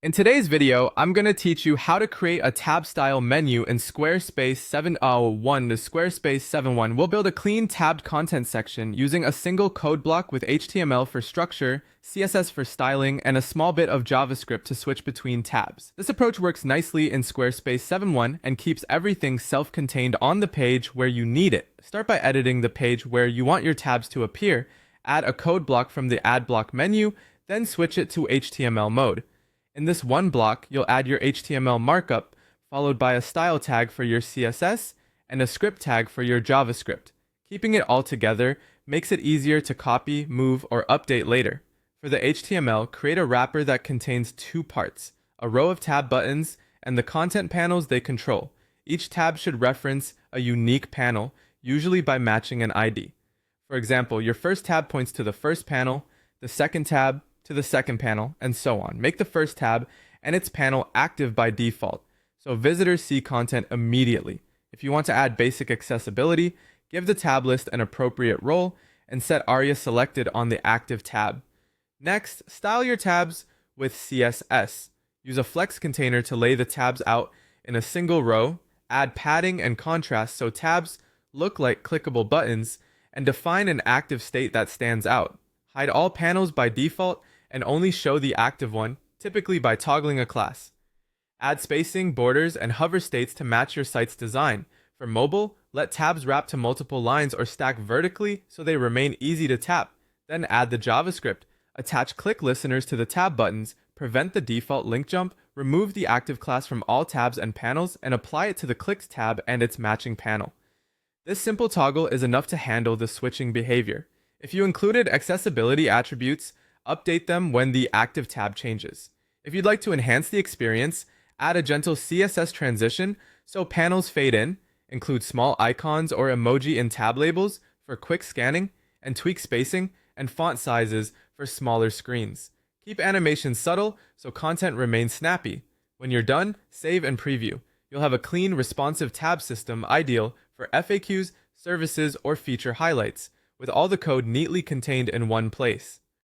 In today's video, I'm going to teach you how to create a tab-style menu in Squarespace 7.1 to Squarespace 7.1. We'll build a clean tabbed content section using a single code block with HTML for structure, CSS for styling, and a small bit of JavaScript to switch between tabs. This approach works nicely in Squarespace 7.1 and keeps everything self-contained on the page where you need it. Start by editing the page where you want your tabs to appear, add a code block from the Add Block menu, then switch it to HTML mode. In this one block, you'll add your HTML markup, followed by a style tag for your CSS and a script tag for your JavaScript. Keeping it all together makes it easier to copy, move, or update later. For the HTML, create a wrapper that contains two parts, a row of tab buttons and the content panels they control. Each tab should reference a unique panel, usually by matching an ID. For example, your first tab points to the first panel, the second tab to the second panel, and so on. Make the first tab and its panel active by default, so visitors see content immediately. If you want to add basic accessibility, give the tab list an appropriate role and set ARIA selected on the active tab. Next, style your tabs with CSS. Use a flex container to lay the tabs out in a single row, add padding and contrast so tabs look like clickable buttons, and define an active state that stands out. Hide all panels by default and only show the active one, typically by toggling a class. Add spacing, borders, and hover states to match your site's design. For mobile, let tabs wrap to multiple lines or stack vertically so they remain easy to tap. Then add the JavaScript. Attach click listeners to the tab buttons, prevent the default link jump, remove the active class from all tabs and panels, and apply it to the clicks tab and its matching panel. This simple toggle is enough to handle the switching behavior. If you included accessibility attributes, update them when the active tab changes. If you'd like to enhance the experience, add a gentle CSS transition so panels fade in, include small icons or emoji in tab labels for quick scanning, and tweak spacing and font sizes for smaller screens. Keep animations subtle so content remains snappy. When you're done, save and preview. You'll have a clean, responsive tab system ideal for FAQs, services, or feature highlights, with all the code neatly contained in one place.